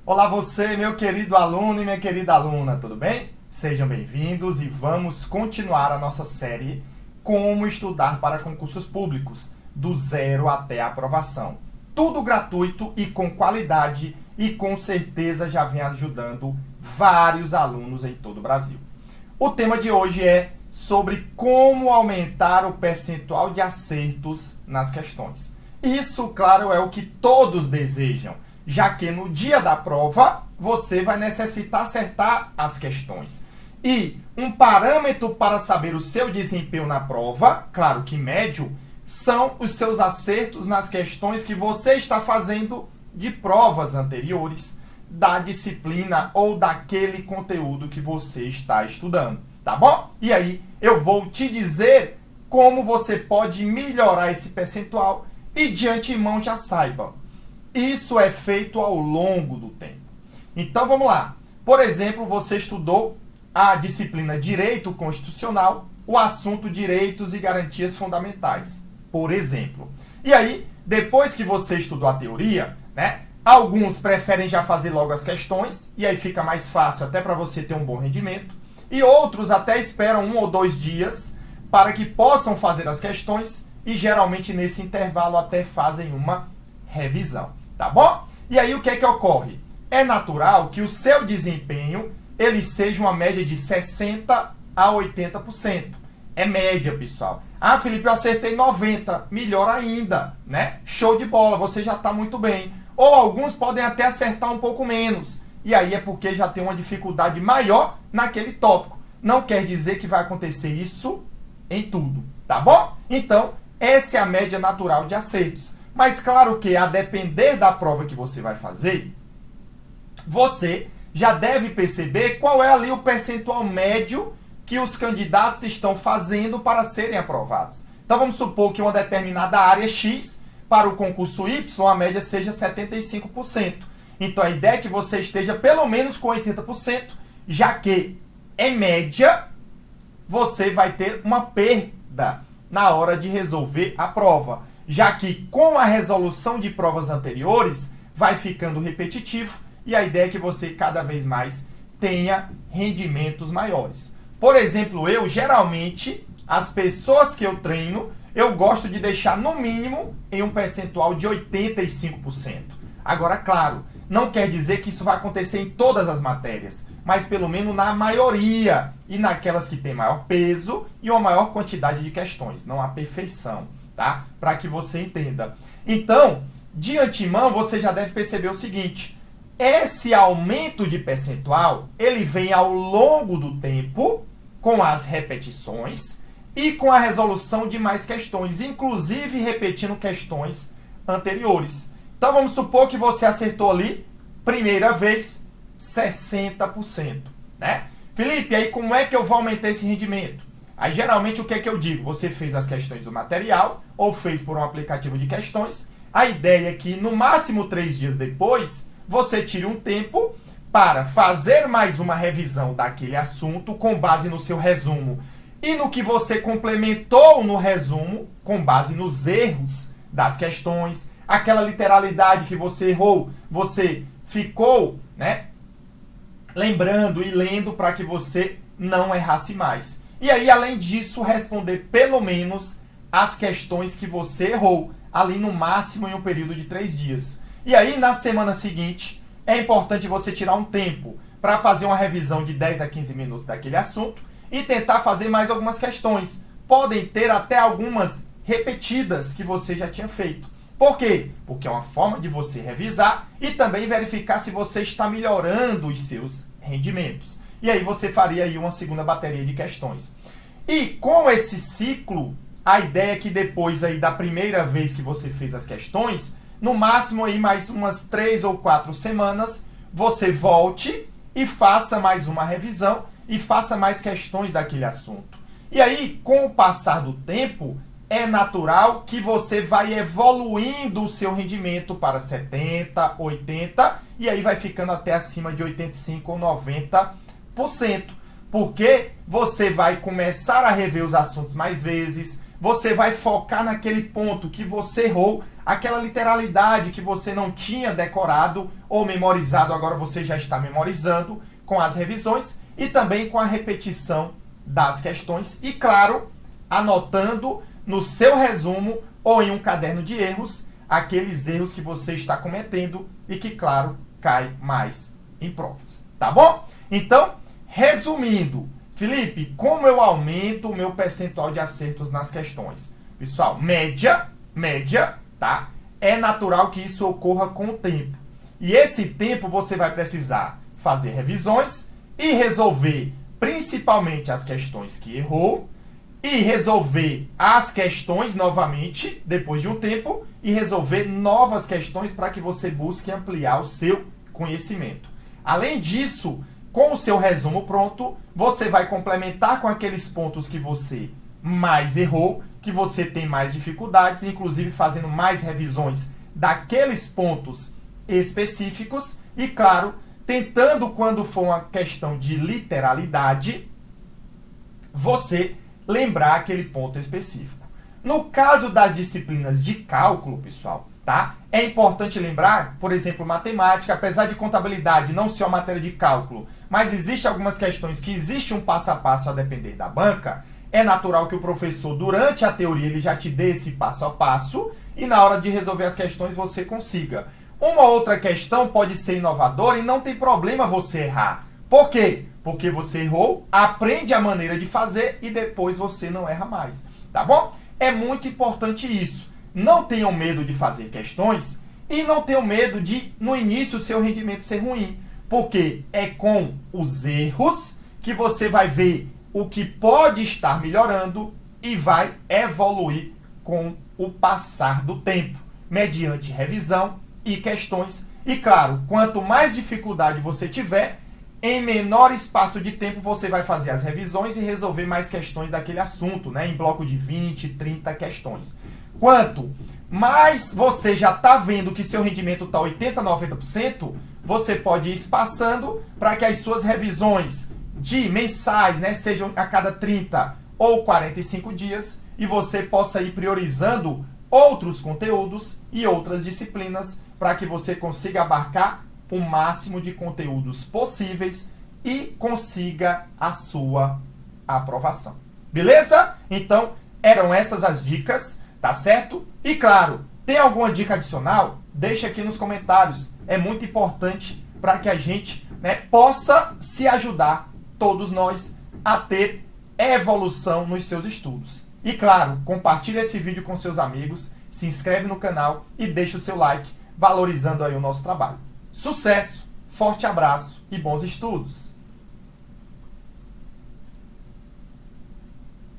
Olá você, meu querido aluno e minha querida aluna, tudo bem? Sejam bem-vindos e vamos continuar a nossa série Como Estudar para Concursos Públicos, do zero até a aprovação. Tudo gratuito e com qualidade e com certeza já vem ajudando vários alunos em todo o Brasil. O tema de hoje é sobre como aumentar o percentual de acertos nas questões. Isso, claro, é o que todos desejam, já que no dia da prova você vai necessitar acertar as questões. E um parâmetro para saber o seu desempenho na prova, claro que médio, são os seus acertos nas questões que você está fazendo de provas anteriores, da disciplina ou daquele conteúdo que você está estudando, tá bom? E aí eu vou te dizer como você pode melhorar esse percentual e de antemão já saiba. Isso é feito ao longo do tempo. Então vamos lá. Por exemplo, você estudou a disciplina Direito Constitucional, o assunto Direitos e Garantias Fundamentais, por exemplo. E aí, depois que você estudou a teoria, alguns preferem já fazer logo as questões, e aí fica mais fácil até para você ter um bom rendimento, e outros até esperam 1 ou 2 dias para que possam fazer as questões, e geralmente nesse intervalo até fazem uma revisão, tá bom? E aí o que é que ocorre? É natural que o seu desempenho ele seja uma média de 60% a 80%. É média, pessoal. Ah, Felipe, eu acertei 90%. Melhor ainda, né? Show de bola, você já está muito bem. Ou alguns podem até acertar um pouco menos. E aí é porque já tem uma dificuldade maior naquele tópico. Não quer dizer que vai acontecer isso em tudo, tá bom? Então, essa é a média natural de acertos. Mas claro que, a depender da prova que você vai fazer, você já deve perceber qual é ali o percentual médio que os candidatos estão fazendo para serem aprovados. Então vamos supor que uma determinada área X, para o concurso Y, a média seja 75%. Então a ideia é que você esteja pelo menos com 80%, já que, em média, você vai ter uma perda na hora de resolver a prova, já que com a resolução de provas anteriores vai ficando repetitivo e a ideia é que você cada vez mais tenha rendimentos maiores. Por exemplo, eu geralmente, as pessoas que eu treino, eu gosto de deixar no mínimo em um percentual de 85%. Agora, claro, não quer dizer que isso vai acontecer em todas as matérias, mas pelo menos na maioria e naquelas que têm maior peso e uma maior quantidade de questões. Não há perfeição, tá? Para que você entenda. Então, de antemão, você já deve perceber o seguinte: esse aumento de percentual, ele vem ao longo do tempo, com as repetições e com a resolução de mais questões, inclusive repetindo questões anteriores. Então vamos supor que você acertou ali, primeira vez, 60%, né? Felipe, aí como é que eu vou aumentar esse rendimento? Aí geralmente o que é que eu digo? Você fez as questões do material ou fez por um aplicativo de questões. A ideia é que no máximo 3 dias depois, você tire um tempo para fazer mais uma revisão daquele assunto com base no seu resumo e no que você complementou no resumo com base nos erros das questões, aquela literalidade que você errou, você ficou, lembrando e lendo para que você não errasse mais. E aí, além disso, responder pelo menos as questões que você errou, ali no máximo em um período de 3 dias. E aí, na semana seguinte, é importante você tirar um tempo para fazer uma revisão de 10 a 15 minutos daquele assunto e tentar fazer mais algumas questões. Podem ter até algumas repetidas que você já tinha feito. Por quê? Porque é uma forma de você revisar e também verificar se você está melhorando os seus rendimentos. E aí você faria aí uma segunda bateria de questões. E com esse ciclo, a ideia é que depois aí da primeira vez que você fez as questões, no máximo aí mais umas 3 ou 4 semanas, você volte e faça mais uma revisão e faça mais questões daquele assunto. E aí, com o passar do tempo, é natural que você vai evoluindo o seu rendimento para 70%, 80%, e aí vai ficando até acima de 85% ou 90%. Porque você vai começar a rever os assuntos mais vezes, você vai focar naquele ponto que você errou, aquela literalidade que você não tinha decorado ou memorizado, agora você já está memorizando com as revisões e também com a repetição das questões e, claro, anotando no seu resumo ou em um caderno de erros aqueles erros que você está cometendo e que, claro, cai mais em provas, tá bom? Então, resumindo, Felipe, como eu aumento o meu percentual de acertos nas questões? Pessoal, média, tá? É natural que isso ocorra com o tempo. E esse tempo você vai precisar fazer revisões e resolver principalmente as questões que errou e resolver as questões novamente depois de um tempo e resolver novas questões para que você busque ampliar o seu conhecimento. Além disso, com o seu resumo pronto, você vai complementar com aqueles pontos que você mais errou, que você tem mais dificuldades, inclusive fazendo mais revisões daqueles pontos específicos e, claro, tentando, quando for uma questão de literalidade, você lembrar aquele ponto específico. No caso das disciplinas de cálculo, pessoal, tá? É importante lembrar, por exemplo, matemática, apesar de contabilidade não ser uma matéria de cálculo, mas existem algumas questões que existe um passo a passo a depender da banca, é natural que o professor, durante a teoria, ele já te dê esse passo a passo e na hora de resolver as questões você consiga. Uma outra questão pode ser inovadora e não tem problema você errar. Por quê? Porque você errou, aprende a maneira de fazer e depois você não erra mais, tá bom? É muito importante isso. Não tenham medo de fazer questões e não tenham medo de, no início, o seu rendimento ser ruim. Porque é com os erros que você vai ver o que pode estar melhorando e vai evoluir com o passar do tempo, mediante revisão e questões. E claro, quanto mais dificuldade você tiver, em menor espaço de tempo você vai fazer as revisões e resolver mais questões daquele assunto, né? Em bloco de 20, 30 questões. Quanto mais você já está vendo que seu rendimento está 80%, 90%, você pode ir espaçando para que as suas revisões de mensais, né, sejam a cada 30 ou 45 dias e você possa ir priorizando outros conteúdos e outras disciplinas para que você consiga abarcar o máximo de conteúdos possíveis e consiga a sua aprovação. Beleza? Então, eram essas as dicas, tá certo? E claro, tem alguma dica adicional? Deixa aqui nos comentários. É muito importante para que a gente, né, possa se ajudar, todos nós, a ter evolução nos seus estudos. E claro, compartilhe esse vídeo com seus amigos, se inscreve no canal e deixa o seu like, valorizando aí o nosso trabalho. Sucesso, forte abraço e bons estudos!